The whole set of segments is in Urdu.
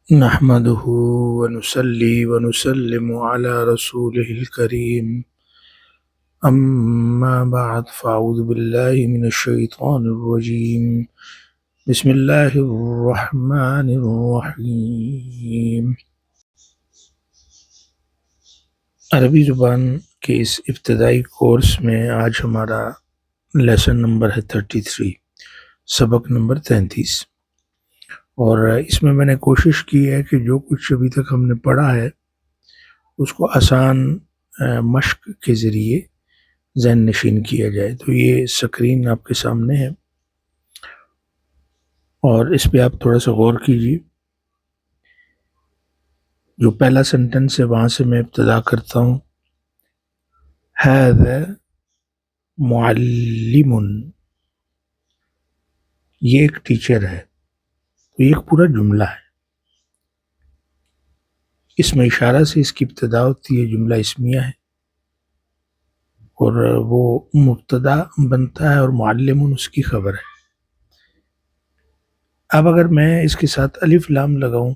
نحمده ونصلي ونسلم على رسوله الكريم أما بعد فأعوذ بالله من الشيطان الرجيم بسم الله الرحمن الرحیم۔ عربی زبان کے اس ابتدائی کورس میں آج ہمارا لیسن نمبر ہے 33، سبق نمبر 33، اور اس میں میں نے کوشش کی ہے کہ جو کچھ ابھی تک ہم نے پڑھا ہے اس کو آسان مشق کے ذریعے ذہن نشین کیا جائے۔ تو یہ سکرین آپ کے سامنے ہے اور اس پہ آپ تھوڑا سا غور کیجیے۔ جو پہلا سنٹنس ہے وہاں سے میں ابتدا کرتا ہوں۔ هذا معلم، یہ ایک ٹیچر ہے، تو یہ ایک پورا جملہ ہے۔ اس میں اشارہ سے اس کی ابتدا ہوتی ہے، جملہ اسمیہ ہے اور وہ مبتدا بنتا ہے اور معلم اس کی خبر ہے۔ اب اگر میں اس کے ساتھ الف لام لگاؤں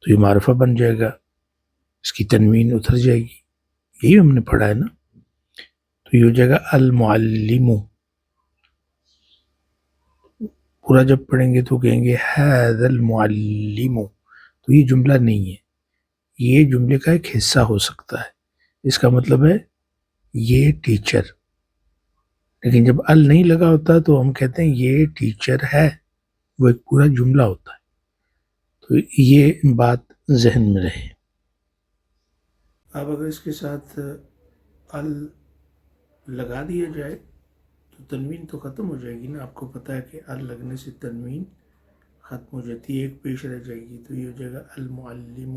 تو یہ معرفہ بن جائے گا، اس کی تنوین اتر جائے گی، یہی ہم نے پڑھا ہے نا۔ تو یہ ہو جائے گا المعلم۔ پورا جب پڑھیں گے تو کہیں گے هذا المعلم، تو یہ جملہ نہیں ہے، یہ جملے کا ایک حصہ ہو سکتا ہے۔ اس کا مطلب ہے یہ ٹیچر، لیکن جب ال نہیں لگا ہوتا تو ہم کہتے ہیں یہ ٹیچر ہے، وہ ایک پورا جملہ ہوتا ہے۔ تو یہ بات ذہن میں رہے۔ اب اگر اس کے ساتھ ال لگا دیا جائے تو تنوین تو ختم ہو جائے گی نا۔ آپ کو پتہ ہے کہ ال لگنے سے تنوین ختم ہو جاتی ہے، ایک پیش رہ جائے گی، تو یہ ہو جائے گا المعلم،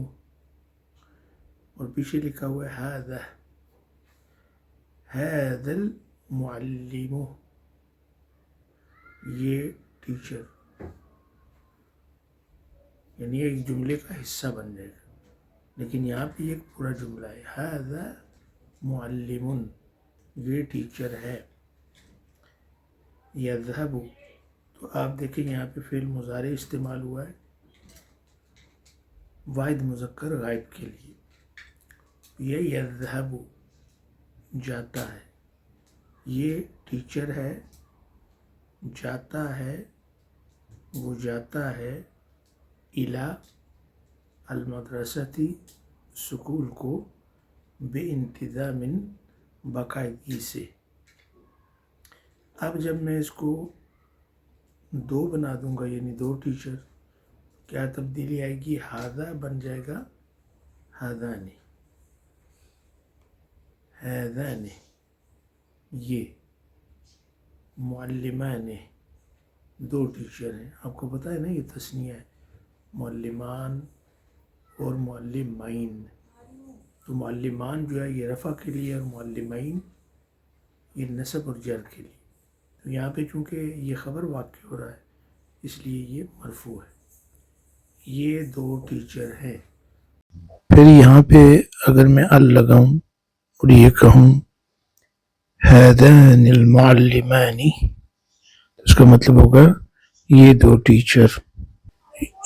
اور پیچھے لکھا ہوا ہے هذا المعلم، یہ ٹیچر، یعنی ایک جملے کا حصہ بن جائے گا، لیکن یہاں پہ ایک پورا جملہ ہے۔ هذا معلم، یہ ٹیچر ہے۔ یذهب، تو آپ دیکھیں یہاں پہ فعل مضارع استعمال ہوا ہے واحد مذکر غائب کے لیے۔ یہ یذهب جاتا ہے، یہ ٹیچر ہے، جاتا ہے، وہ جاتا ہے الی المدرستی، سکول کو، بے انتظام، باقاعدگی سے۔ اب جب میں اس کو دو بنا دوں گا، یعنی دو ٹیچر، کیا تبدیلی آئے گی؟ ہاذا بن جائے گا ہاذانی، ہیذان، یہ معلمان، دو ٹیچر ہیں۔ آپ کو پتہ ہے نا یہ تثنیہ ہے، معلمان اور معلمین۔ تو معلمان جو ہے یہ رفع کے لیے اور معلمین یہ نصب اور جر کے لیے۔ تو یہاں پہ چونکہ یہ خبر واقع ہو رہا ہے اس لیے یہ مرفوع ہے، یہ دو ٹیچر ہیں۔ پھر یہاں پہ اگر میں ال لگاؤں اور یہ کہوں هذان المعلمان، اس کا مطلب ہوگا یہ دو ٹیچر،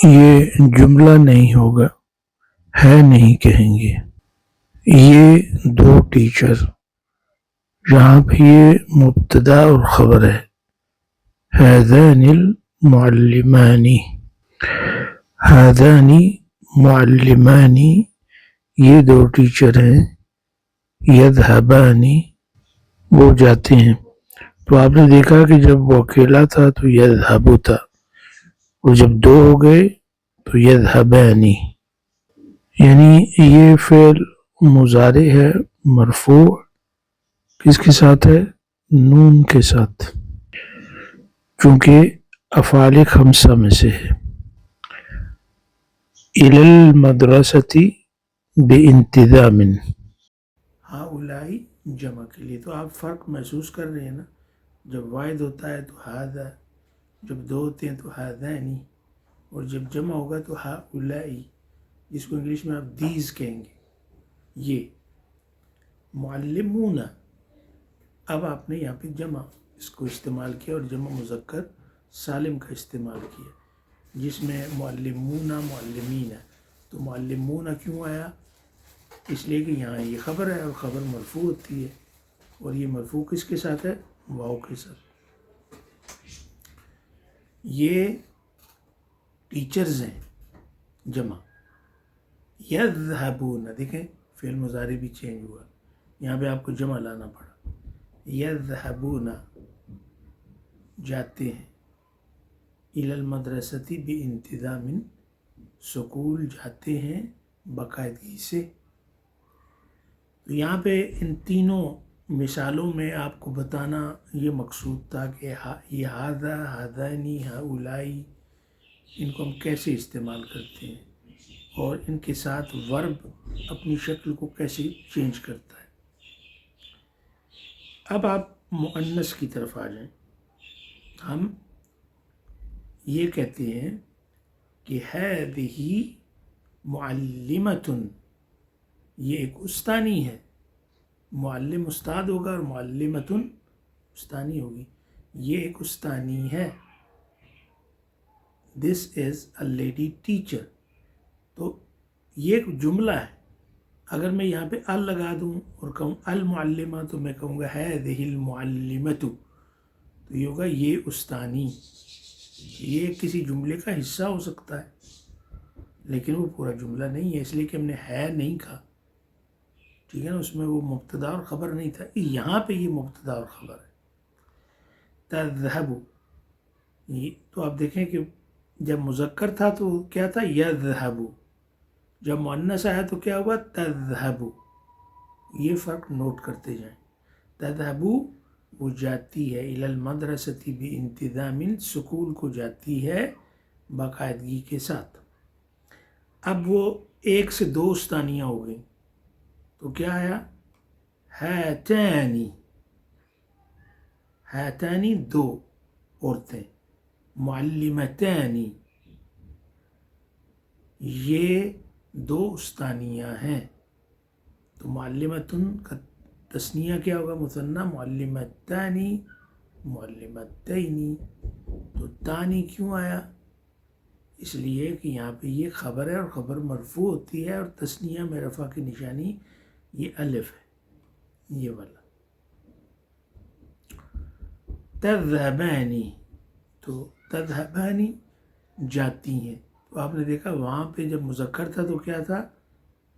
یہ جملہ نہیں ہوگا، ہے نہیں کہیں گے، یہ دو ٹیچر، یہاں پہ یہ مبتدا اور خبر ہے۔ هذان المعلمان، هذان معلمان، یہ دو ٹیچر ہیں، یذهبان، وہ جاتے ہیں۔ تو آپ نے دیکھا کہ جب وہ اکیلا تھا تو یذهب تھا، اور جب دو ہو گئے تو یذهبان، یعنی یہ فعل مضارع ہے مرفوع، کس کے ساتھ ہے؟ نون کے ساتھ، چونکہ افعال خمسہ میں سے ہے۔ الی المدرسۃ بانتظام، ہؤلاء جمع کے لیے۔ تو آپ فرق محسوس کر رہے ہیں نا، جب واحد ہوتا ہے تو ہذا، جب دو ہوتے ہیں تو ہذانی، اور جب جمع ہوگا تو ہؤلاء، جس کو انگلش میں آپ دیز کہیں گے، یہ معلمون۔ اب آپ نے یہاں پہ جمع اس کو استعمال کیا اور جمع مذکر سالم کا استعمال کیا، جس میں معلمون معلمین ہے. تو معلمون کیوں آیا؟ اس لیے کہ یہاں یہ خبر ہے اور خبر مرفوع ہوتی ہے، اور یہ مرفوع کس کے ساتھ ہے؟ واو کے ساتھ. یہ ٹیچرز ہیں جمع. یذہبون، دیکھیں فعل مضارع بھی چینج ہوا، یہاں پہ آپ کو جمع لانا پڑا. یذہبون جاتے ہیں، الی المدرسۃ بانتظام سکول جاتے ہیں باقاعدگی سے. تو یہاں پہ ان تینوں مثالوں میں آپ کو بتانا یہ مقصود تھا کہ یہ ہذا، ہذانی، ہؤلائی، ان کو ہم کیسے استعمال کرتے ہیں اور ان کے ساتھ ورب اپنی شکل کو کیسے چینج کرتا ہے. اب آپ مؤنث کی طرف آ جائیں. ہم یہ کہتے ہیں کہ ہذہ معلمۃ، یہ ایک استانی ہے. معلم استاد ہوگا اور معلمۃ استانی ہوگی. یہ ایک استانی ہے. دس از اے لیڈی ٹیچر. تو یہ ایک جملہ ہے. اگر میں یہاں پہ ال لگا دوں اور کہوں المعلمہ، تو میں کہوں گا ہذہ المعلمۃ، تو یہ ہوگا یہ استانی. یہ کسی جملے کا حصہ ہو سکتا ہے لیکن وہ پورا جملہ نہیں ہے، اس لیے کہ ہم نے ہے نہیں کہا. ٹھیک ہے نا، اس میں وہ مبتدا اور خبر نہیں تھا. یہاں پہ یہ مبتدا اور خبر ہے. تذہب، تو آپ دیکھیں کہ جب مذکر تھا تو کیا تھا؟ یذہب. جب مؤنث آیا تو کیا ہوا؟ تذہب. یہ فرق نوٹ کرتے جائیں. تذہب وہ جاتی ہے، الی المدرسۃ بانتظام سکول کو جاتی ہے باقاعدگی کے ساتھ. اب وہ ایک سے دو استانیاں ہو گئیں تو کیا آیا؟ ہاتانی. ہاتانی دو عورتیں. معلمتانی یہ دو استانیاں ہیں. تو معلمتن کا تثنیہ کیا ہوگا؟ مثنیٰ. معلمتانی، معلمتینی. تو تانی کیوں آیا؟ اس لیے کہ یہاں پہ یہ خبر ہے اور خبر مرفوع ہوتی ہے، اور تثنیہ میں رفع کی نشانی یہ الف ہے، یہ والا. تذہبانی، تو تذہبانی جاتی ہیں. تو آپ نے دیکھا وہاں پہ جب مذکر تھا تو کیا تھا؟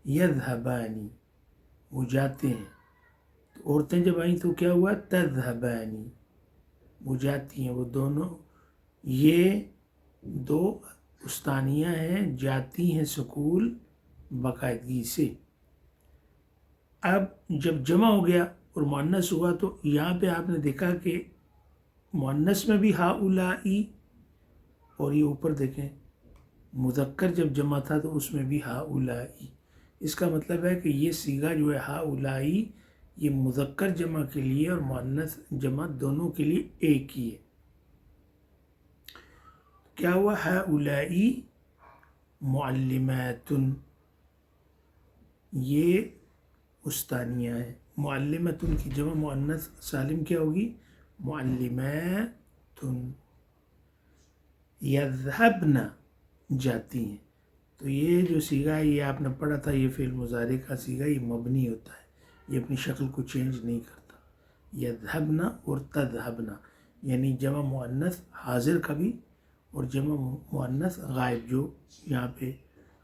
یذہبانی، وہ جاتے ہیں. تو عورتیں جب آئیں تو کیا ہوا؟ تذہبانی، وہ جاتی ہیں. وہ دونوں یہ دو استانیاں ہیں، جاتی ہیں سکول باقاعدگی سے. اب جب جمع ہو گیا اور مؤنث ہوا تو یہاں پہ آپ نے دیکھا کہ مؤنث میں بھی ہؤلائی، اور یہ اوپر دیکھیں مذکر جب جمع تھا تو اس میں بھی ہؤلائی. اس کا مطلب ہے کہ یہ صیغہ جو ہے ہؤلائی، یہ مذکر جمع کے لیے اور مؤنث جمع دونوں کے لیے ایک ہی ہے. کیا ہوا؟ ہؤلائی معلمات، یہ استانیاں ہیں. معلمۃ کی جمع مؤنث سالم کیا ہوگی؟ معلمات. یذہبن جاتی ہیں. تو یہ جو صیغہ ہے یہ آپ نے پڑھا تھا، یہ فعل مضارع کا صیغہ، یہ مبنی ہوتا ہے، یہ اپنی شکل کو چینج نہیں کرتا. یذہبن اور تذہبن، یعنی جمع مؤنث حاضر کا بھی اور جمع مؤنث غائب جو یہاں پہ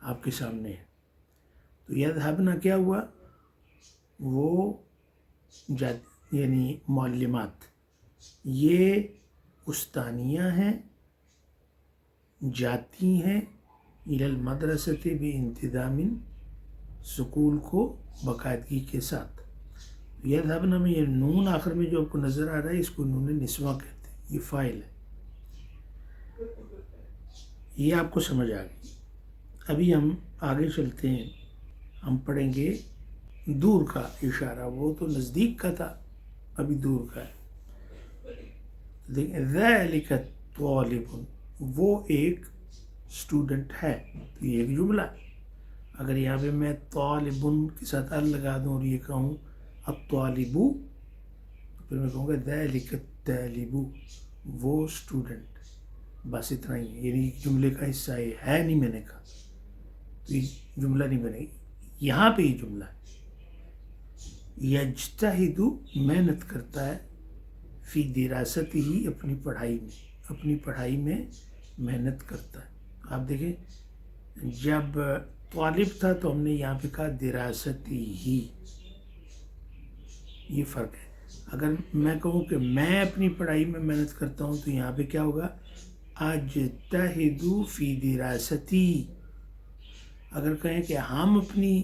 آپ کے سامنے ہے. تو یذہبن کیا ہوا؟ وہ یعنی معلمات، یہ استانیاں ہیں، جاتی ہیں الی المدرسۃ بانتظام سکول کو باقاعدگی کے ساتھ. یذہبن میں یہ نون آخر میں جو آپ کو نظر آ رہا ہے اس کو نون نسوہ کہتے ہیں، یہ فاعل ہے. یہ آپ کو سمجھ آ گئی. ابھی ہم آگے چلتے ہیں، ہم پڑھیں گے دور کا اشارہ. وہ تو نزدیک کا تھا، ابھی دور کا ہے. ذالک طالب، وہ ایک اسٹوڈنٹ ہے. تو یہ ایک جملہ ہے. اگر یہاں پہ میں طالبن کے ساتھ ال لگا دوں اور یہ کہوں الطالب، تو پھر میں کہوں گا ذالک الطالب، وہ اسٹوڈنٹ. بس اتنا ہی ہے، یعنی جملے کا حصہ ہے نہیں میں نے کہا تو یہ جملہ نہیں بنے گی. یہاں پہ یہ جملہ ہے یجتہد محنت کرتا ہے فی دراست ہی اپنی پڑھائی میں محنت کرتا ہے. آپ دیکھیں جب طالب تھا تو ہم نے یہاں پہ کہا دراستی ہی، یہ فرق ہے. اگر میں کہوں کہ میں اپنی پڑھائی میں محنت کرتا ہوں تو یہاں پہ کیا ہوگا اجتہد فی دراستی. اگر کہیں کہ ہم اپنی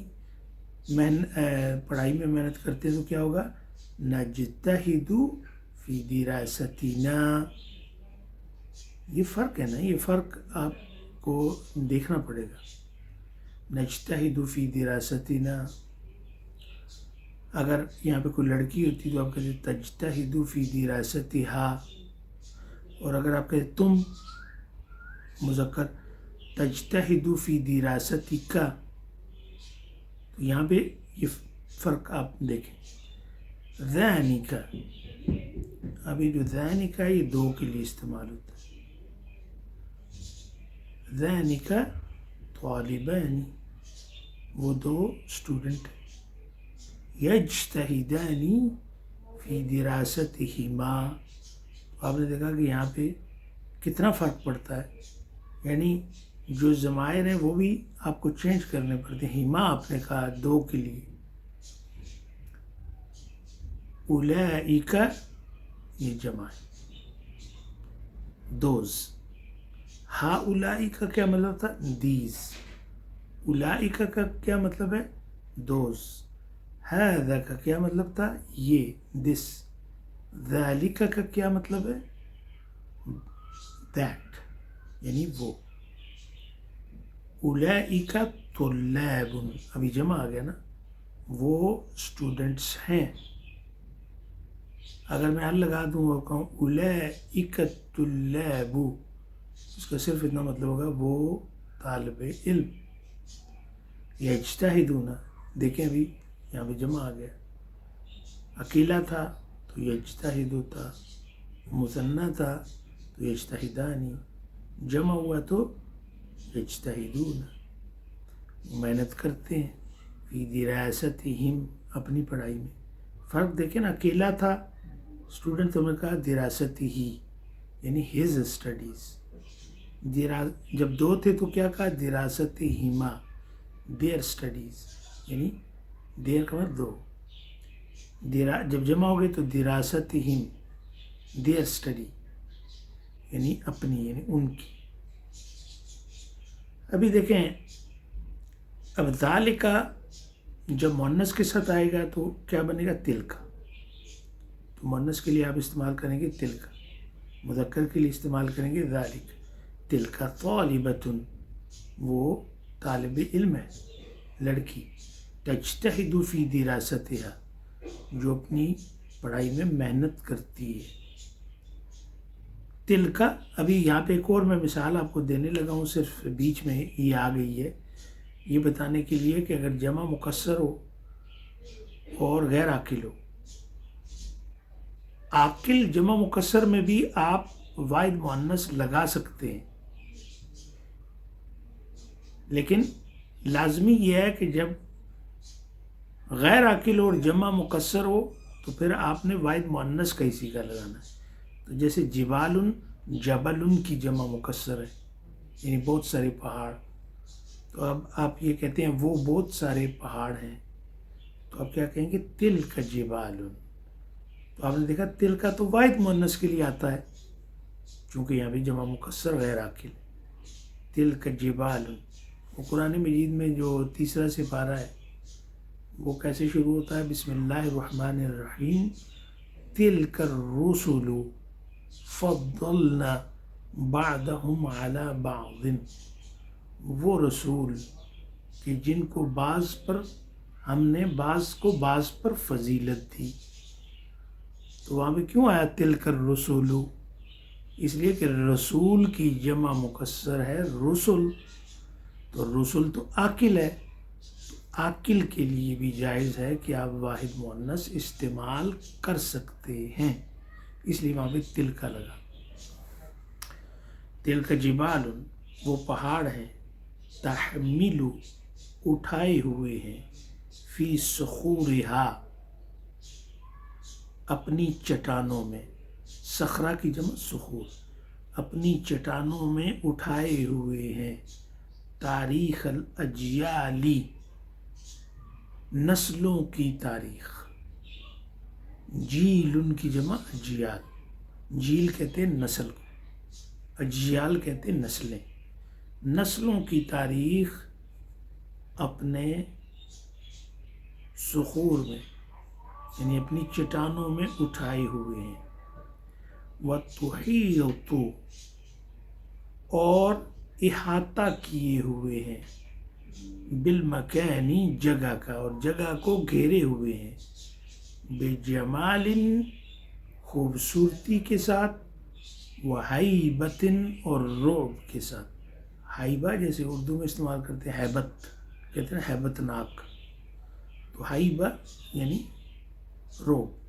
پڑھائی میں محنت کرتے ہیں تو کیا ہوگا نجتہد فی دراستنا. یہ فرق ہے نا، یہ فرق آپ کو دیکھنا پڑے گا. نجتہد فی دراستنا، اگر یہاں پہ کوئی لڑکی ہوتی تو آپ کہتے تجتہد فی دراستہا، اور اگر آپ کہتے تم مذکر تجتہد فی دراستک، تو یہاں پہ یہ فرق آپ دیکھیں. ذَانِکَ، ابھی جو ذَانِکَ یہ دو کے لیے استعمال ہوتا ہے. ذَانِکَ طالبان، وہ دو اسٹوڈنٹ ہیں. یجتہدان فی دراستہما، آپ نے دیکھا کہ یہاں پہ کتنا فرق پڑتا ہے، یعنی جو ضمائر ہیں وہ بھی آپ کو چینج کرنے پڑتے ہیں. ہما آپ نے کہا دو کے لیے، اولئک یہ جمع ہے دوز. ہؤلاء کا کیا مطلب تھا دیز، اولئک کا کیا مطلب ہے دوز، ہذا کا کیا مطلب تھا یہ دس، ذالک کا کیا مطلب ہے دیٹ یعنی وہ. اولئک طلاب، ابھی جمع آ گیا نا، وہ اسٹوڈنٹس ہیں. اگر میں ال لگا دوں اور کہوں اولئک طلاب، اس کا صرف اتنا مطلب ہوگا وہ طالب علم. یجتہدون، دیکھیں ابھی یہاں پہ جمع آ گیا. اکیلا تھا تو یجتہد تھا، مثنیٰ تھا تو یجتہدانی، جمع ہوا تو یجتہدون. محنت کرتے ہیں فی دراستہم، اپنی پڑھائی میں. فرق دیکھیں نا، اکیلا تھا اسٹوڈنٹ تو نے کہا دراستہ ہی یعنی ہز اسٹڈیز. جب دو تھے تو کیا کہا دراستہما، دیئر اسٹڈیز، یعنی دیئر کا مطلب دو. جب جمع ہو گئے تو دراستہم، دیئر اسٹڈی یعنی اپنی، یعنی ان کی. ابھی دیکھیں اب ذالک جب مؤنث کے ساتھ آئے گا تو کیا بنے گا تلک. تو مؤنث کے لیے آپ استعمال کریں گے تلک، مذکر کے لیے استعمال کریں گے ذالک. تلک طالبۃ، وہ طالب علم ہے لڑکی. تجتہد فی دراستہا، جو اپنی پڑھائی میں محنت کرتی ہے. تلک، ابھی یہاں پہ ایک اور میں مثال آپ کو دینے لگا ہوں، صرف بیچ میں یہ آ گئی ہے یہ بتانے کے لیے کہ اگر جمع مکسر ہو اور غیر عاقل ہو، عاقل جمع مکسر میں بھی آپ واحد مؤنث لگا سکتے ہیں، لیکن لازمی یہ ہے کہ جب غیر عاقل اور جمع مکسر ہو تو پھر آپ نے واحد مؤنث کا ہی صیغہ لگانا ہے. تو جیسے جبال، جبل کی جمع مکسر ہے یعنی بہت سارے پہاڑ، تو اب آپ یہ کہتے ہیں وہ بہت سارے پہاڑ ہیں، تو آپ کیا کہیں گے تلک جبال. تو آپ نے دیکھا تل کا تو واحد مؤنث کے لیے آتا ہے چونکہ یہاں بھی جمع مکسر غیر عاقل. تلک جبال، وہ قرآن مجید میں جو تیسرا سپارہ ہے وہ کیسے شروع ہوتا ہے بسم اللہ الرحمن الرحیم. تلک الرسل فضلنا بعضهم علی بعض، وہ رسول کہ جن کو بعض پر ہم نے بعض کو بعض پر فضیلت دی. تو وہاں پہ کیوں آیا تلک الرسل؟ اس لیے کہ رسول کی جمع مکسر ہے رسل، تو رسل تو عاقل ہے، تو عاقل کے لیے بھی جائز ہے کہ آپ واحد مؤنث استعمال کر سکتے ہیں، اس لیے وہاں پہ تلک لگا. تلک جبال وہ پہاڑ ہیں، تحمل اٹھائے ہوئے ہیں، فی صخورہا اپنی چٹانوں میں، صخرہ کی جمع صخور، اپنی چٹانوں میں اٹھائے ہوئے ہیں، تاریخ الاجیالی نسلوں کی تاریخ، جیل ان کی جمع اجیال، جیل کہتے ہیں نسل کو، اجیال کہتے ہیں نسلیں، نسلوں کی تاریخ اپنے صخور میں یعنی اپنی چٹانوں میں اٹھائے ہوئے ہیں، وَتُحِيطُ اور احاطہ کیے ہوئے ہیں، بالمکانی جگہ کا، اور جگہ کو گھیرے ہوئے ہیں، بجمال خوبصورتی کے ساتھ، وحیبت اور رعب کے ساتھ، حیبہ جیسے اردو میں استعمال کرتے ہیں ہیبت، کہتے ہیں ہیبت ناک، تو حیبہ یعنی رعب۔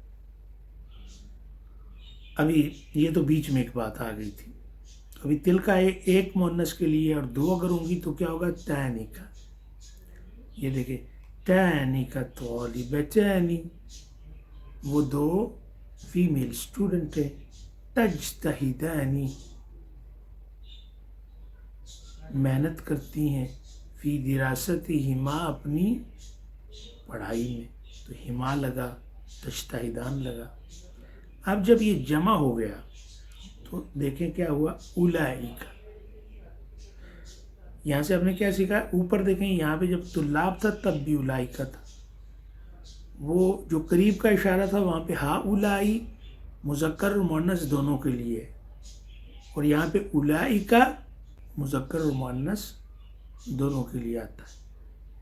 ابھی یہ تو بیچ میں ایک بات آ گئی تھی، ابھی تل کا ایک مؤنث کے لیے اور دو اگر ہوں گی تو کیا ہوگا؟ تانی کا، یہ دیکھیں تانی کا طالبتانی، وہ دو فیمیل اسٹوڈنٹ ہیں، تجتہدانی محنت کرتی ہیں، فی دراستہما اپنی پڑھائی میں، تو ہما لگا، تجتہدان لگا۔ اب جب یہ جمع ہو گیا تو دیکھیں کیا ہوا، اولئک، یہاں سے ہم نے کیا سیکھا، اوپر دیکھیں یہاں پہ جب طلاب تھا تب بھی اولئک تھا، وہ جو قریب کا اشارہ تھا وہاں پہ ہا اولائی مذکر اور مؤنث دونوں کے لیے، اور یہاں پہ اولئک مذکر اور مؤنث دونوں کے لیے آتا ہے،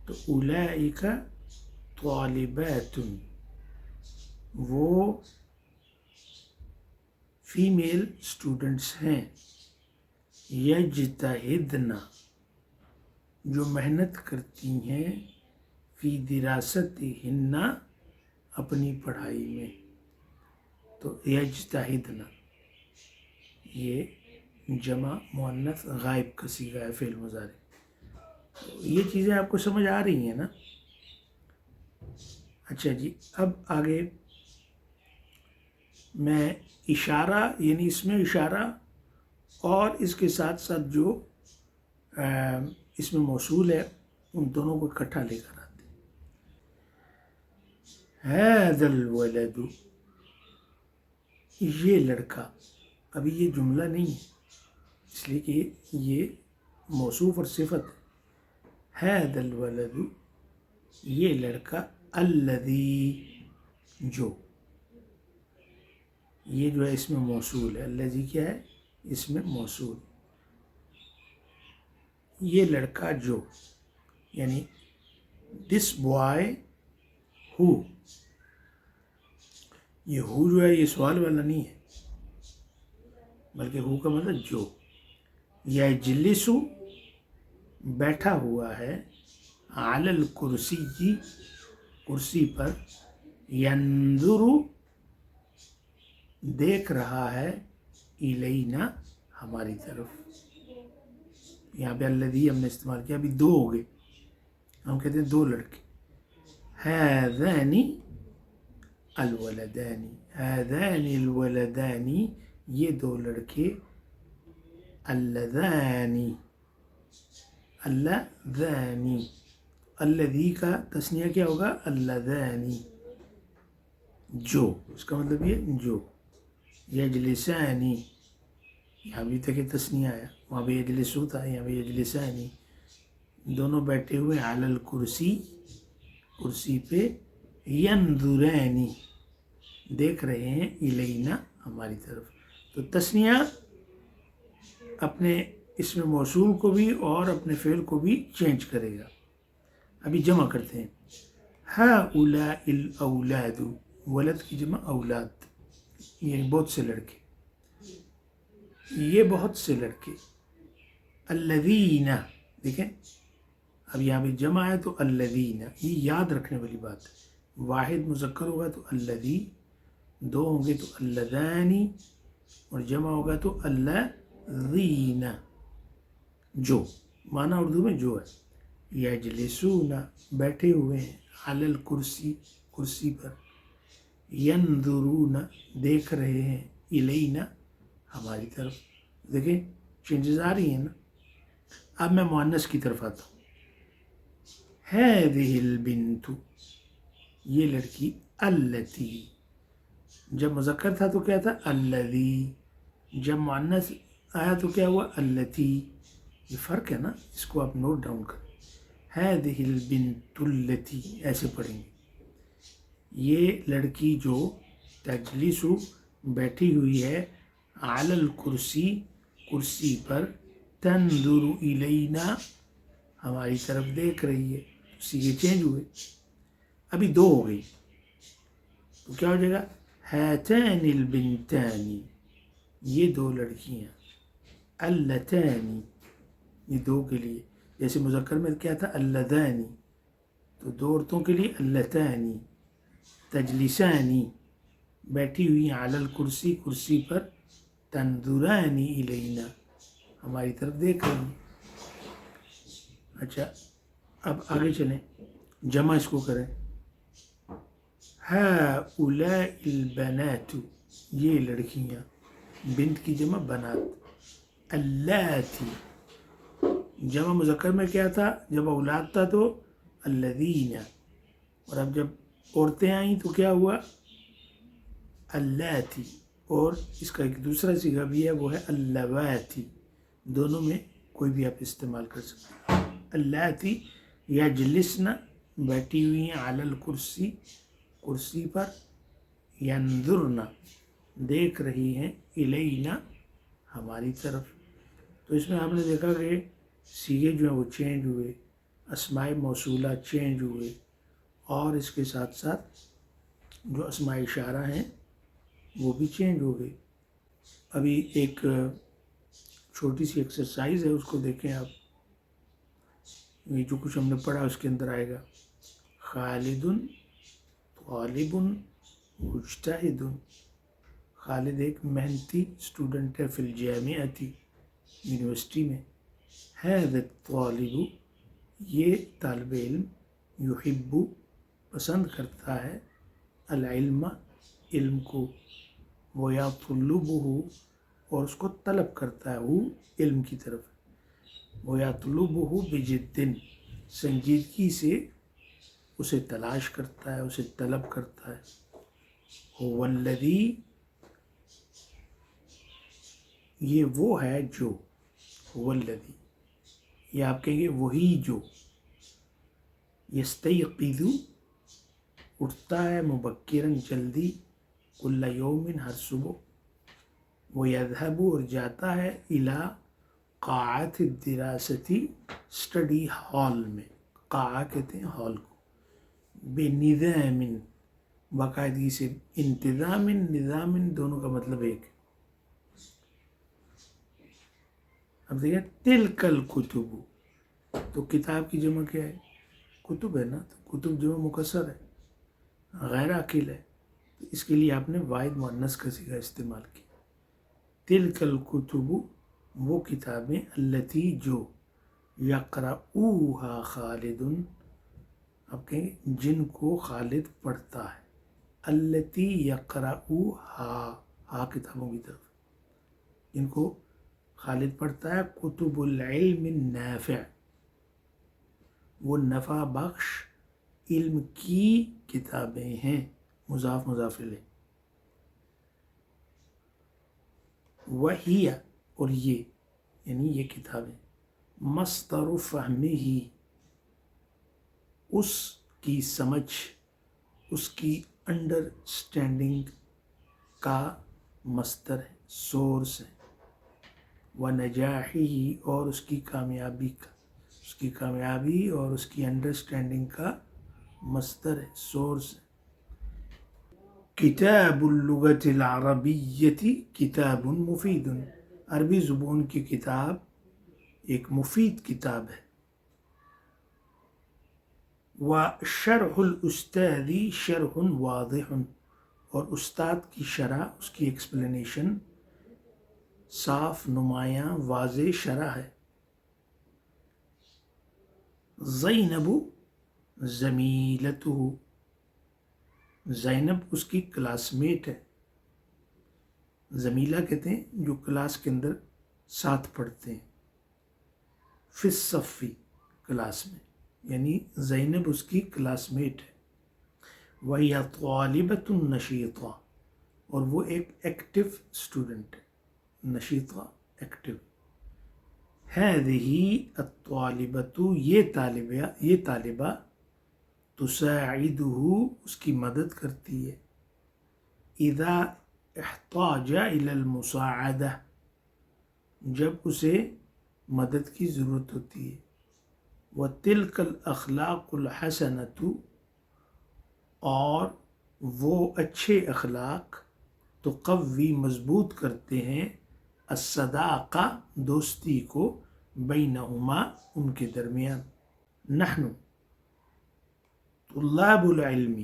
تو اولئک طالبات وہ فیمیل اسٹوڈنٹس ہیں، یجتہدن جو محنت کرتی ہیں، فی دراستہن اپنی پڑھائی میں، تو یجتہدن یہ جمع مؤنث غائب کا صیغہ ہے فعل مضارع۔ یہ چیزیں آپ کو سمجھ آ رہی ہیں نا؟ اچھا جی، اب آگے میں اشارہ یعنی اس میں اشارہ اور اس کے ساتھ ساتھ جو اس میں موصول ہے ان دونوں کو اکٹھا لے کر آتے ہیں۔ ھذا الولد یہ لڑکا، ابھی یہ جملہ نہیں ہے اس لیے کہ یہ موصوف اور صفت ہے۔ ھذا الولد یہ لڑکا، الذی جو، یہ جو ہے اس میں موصول ہے، الذی کیا ہے؟ اس میں موصول، یہ لڑکا جو، یعنی دس بوائے ہو، یہ ہو جو ہے یہ سوال والا نہیں ہے بلکہ ہو کا مطلب جو، یجلس بیٹھا ہوا ہے، علی الکرسی کرسی پر، ینظر دیکھ رہا ہے، الینا ہماری طرف، یہاں پہ الذی ہم نے استعمال کیا، ابھی دو ہو گئے، ہم کہتے ہیں دو لڑکے، ھذان الولدان، ھذان الولدان یہ دو لڑکے، اللذان اللذان، الذی کا تثنیہ کیا ہوگا؟ اللذان، جو، اس کا مطلب یہ جو، یجلسانی، یہاں بھی تک تثنیہ آیا، وہاں پہ یجلسو تھا، یہاں پہ یجلسانی، دونوں بیٹھے ہوئے علی الکرسی کرسی پہ، ینظرانی دیکھ رہے ہیں، الینا ہماری طرف، تو تثنیہ اپنے اس میں موصول کو بھی اور اپنے فعل کو بھی چینج کرے گا۔ ابھی جمع کرتے ہیں، ہؤلاء الاولاد، ولد کی جمع اولاد، یعنی بہت سے لڑکے، یہ بہت سے لڑکے، الذین، دیکھیں اب یہاں پہ جمع ہے تو الذین، یہ یاد رکھنے والی بات ہے، واحد مذکر ہوگا تو الذی، دو ہوں گے تو اللذانی، اور جمع ہوگا تو اللذان، ذین جو معنی اردو میں جو ہے، یجلسون بیٹھے ہوئے ہیں، علی الکرسی کرسی پر، ینظرون دیکھ رہے ہیں، الینا ہماری طرف. دیکھیں چینجز آ رہی ہیں نا. اب میں مؤنث کی طرف آتا ہوں. هذه البنت یہ لڑکی، التی جب مذکر تھا تو کیا تھا الذی، جب مؤنث آیا تو کیا ہوا التی. یہ فرق ہے نا، اس کو آپ نوٹ ڈاؤن کریں. هذه البنت التی ایسے پڑھیں گے. یہ لڑکی جو تجلس بیٹھی ہوئی ہے، علی الکرسی کرسی پر، تنظر الینا ہماری طرف دیکھ رہی ہے. سیگے چینج ہوئے، ابھی دو ہو گئی تو کیا ہو جائے گا ہاتان البنتانی یہ دو لڑکیاں، اللتانی یہ دو کے لیے، جیسے مذکر میں کیا تھا اللذانی، تو دو عورتوں کے لیے اللتانی. تجلسانی بیٹھی ہوئی ہیں، علی الکرسی کرسی پر، تنظرانی الینا ہماری طرف دیکھ رہی ہیں. اچھا اب آگے چلیں، جمع اس کو کریں. ہؤلاء البنات یہ لڑکیاں، بنت کی جمع بنات. اللاتی جمع مذکر میں کیا تھا، جب اولاد تھا تو الذین، اور اب جب عورتیں آئیں تو کیا ہوا اللاتی. اور اس کا ایک دوسرا صیغہ بھی ہے، وہ ہے اللاواتی. دونوں میں کوئی بھی آپ استعمال کر سکتے ہیں. اللاتی یجلسن بیٹھی ہوئی ہیں، علی الکرسی کرسی پر، ینظرن دیکھ رہی ہیں، الینا ہماری طرف. تو اس میں آپ نے دیکھا کہ صیغے جو ہیں وہ چینج ہوئے، اسماء موصولہ چینج ہوئے، اور اس کے ساتھ ساتھ جو اسماء اشارہ ہیں وہ بھی چینج ہو گئی. ابھی ایک چھوٹی سی ایکسرسائز ہے، اس کو دیکھیں آپ. یہ جو کچھ ہم نے پڑھا اس کے اندر آئے گا خالد طالب مجتہد. خالد ایک محنتی اسٹوڈنٹ ہے، فی الجامعۃ یونیورسٹی میں. هذا الطالب یہ طالب علم، یحب پسند کرتا ہے، العلم علم کو، ویطلبہ اور اس کو طلب کرتا ہے، وہ علم کی طرف، ویطلبہ بجد سنجیدگی سے اسے تلاش کرتا ہے، اسے طلب کرتا ہے. هو الذی یہ وہ ہے جو، هو الذی یہ آپ کہیں گے وہی جو، یستیقظ اٹھتا ہے، مبکراً جلدی، کل یوم ہر صبح، ویذهب اور جاتا ہے، الی قاعۃ الدراست اسٹڈی ہال میں. قاعہ کہتے ہیں ہال کو. بنظام باقاعدگی سے، انتظام نظام دونوں کا مطلب ایک ہے. اب دیکھیں تلک الکتب، تو کتاب کی جمع کیا ہے کتب ہے نا، تو کتب جمع مکسر ہے، غیر عاقل ہے، تو اس کے لیے آپ نے واحد مؤنث کا صیغہ استعمال کیا. تلک الکتب وہ کتابیں، التی جو، یقرؤہا خالد اب کہیں گے جن کو خالد پڑھتا ہے. التی یقرؤہا ہا کتابوں کی طرف، جن کو خالد پڑھتا ہے. کتب العلم النافع وہ نفع بخش علم کی کتابیں ہیں، مضاف مضاف الیہ. وہی اور یہ یعنی یہ کتابیں، مصدر فہمہ اس کی سمجھ، اس کی انڈرسٹینڈنگ کا مصدر ہے، سورس ہے. ونجاحہ اور اس کی کامیابی کا، اس کی کامیابی اور اس کی انڈرسٹینڈنگ کا مصدر ہے، سورس ہے. کتاب اللغۃ العربیۃ کتاب مفید عربی زبان کی کتاب ایک مفید کتاب ہے. وشرح الاستاذ شرح واضح اور استاد کی شرح، اس کی ایکسپلینیشن صاف نمایاں واضح شرح ہے. زینب زمیلتہ، زینب اس کی کلاس میٹ ہے. زمیلہ کہتے ہیں جو کلاس کے اندر ساتھ پڑھتے ہیں. فی الصفی، کلاس میں، یعنی زینب اس کی کلاس میٹ ہے. وَهِيَ طَالِبَةٌ نَشِيطَةٌ، اور وہ ایک ایکٹیو اسٹوڈنٹ ہے. نشیطہ، ایکٹیو. هذه الطالبة، یہ طالبہ، تساعده، اس کی مدد کرتی ہے. اذا احتاج الى المساعدہ، جب اسے مدد کی ضرورت ہوتی ہے. وَتِلْكَ الْأَخْلَاقُ الْحَسَنَةُ، اور وہ اچھے اخلاق، تقوی، مضبوط کرتے ہیں، الصداقہ، دوستی کو، بینہما، ان کے درمیان. نحن طلاب العلم،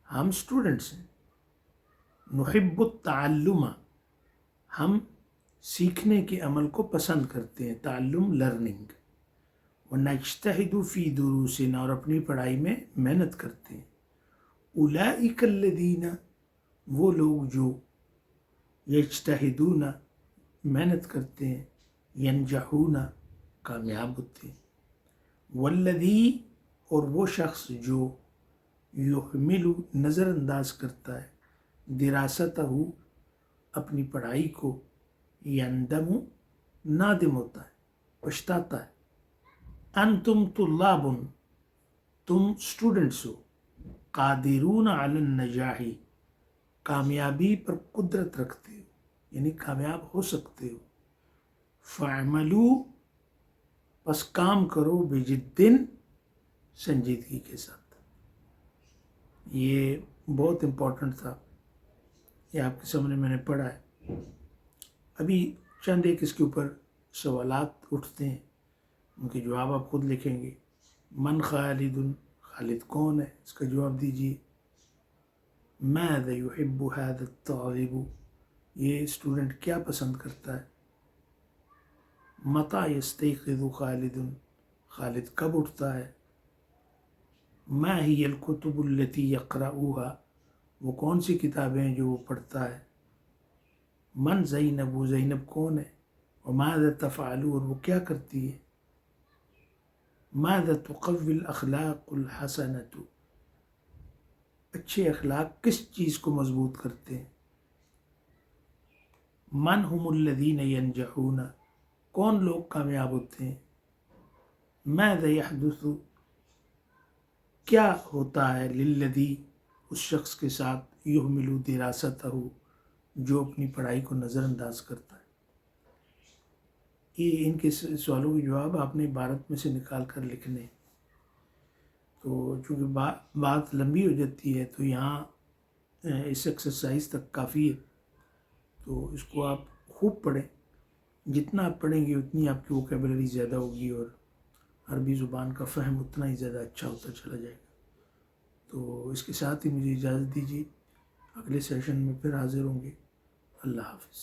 ہم اسٹوڈنٹس ہیں. نحب التعلم، ہم سیکھنے کے عمل کو پسند کرتے ہیں. تعلم، لرننگ. ونجتہد فی دروسنا، اور اپنی پڑھائی میں محنت کرتے ہیں. اولئک الذین، وہ لوگ جو یجتہدون، محنت کرتے ہیں، ینجحون، کامیاب ہوتے ہیں. والذی، اور وہ شخص جو یحمل، نظر انداز کرتا ہے، دراستہ، اپنی پڑھائی کو، یندم، نادم ہوتا ہے، پچھتاتا ہے. انتم طلاب، تم اسٹوڈنٹس ہو، قادرون علی النجاح، کامیابی پر قدرت رکھتے ہو، یعنی کامیاب ہو سکتے ہو. فاعملوا، پس کام کرو، بجد، سنجیدگی کے ساتھ. یہ بہت امپورٹنٹ تھا، یہ آپ کے سامنے میں نے پڑھا ہے. ابھی چند ایک اس کے اوپر سوالات اٹھتے ہیں، ان کے جواب آپ خود لکھیں گے. من خالد، خالد کون ہے، اس کا جواب دیجیے. ماذا يحب هذا الطالب، یہ اسٹوڈنٹ کیا پسند کرتا ہے. متى يستيقظ خالد، خالد کب اٹھتا ہے. ما هي الكتب التي يقرأها، وہ کون سی کتابیں ہیں جو وہ پڑھتا ہے. من زینب، وہ زینب کون ہے. وماذا تفعل، اور وہ کیا کرتی ہے. ماذا تقوی الاخلاق الحسنۃ، اچھے اخلاق کس چیز کو مضبوط کرتے ہیں. من هم الذین ینجحون، کون لوگ کامیاب ہوتے ہیں. ماذا یحدث، کیا ہوتا ہے، للذی، اس شخص کے ساتھ، یحمل دراستہ، جو اپنی پڑھائی کو نظر انداز کرتا ہے. یہ ان کے سوالوں کے جواب آپ نے عبارت میں سے نکال کر لکھنے. تو چونکہ بات لمبی ہو جاتی ہے تو یہاں اس ایکسرسائز تک کافی ہے. تو اس کو آپ خوب پڑھیں، جتنا آپ پڑھیں گے اتنی آپ کی ووکیبلری زیادہ ہوگی، اور عربی زبان کا فہم اتنا ہی زیادہ اچھا ہوتا چلا جائے گا. تو اس کے ساتھ ہی مجھے اجازت دیجیے، اگلے سیشن میں پھر حاضر ہوں گے. اللہ حافظ.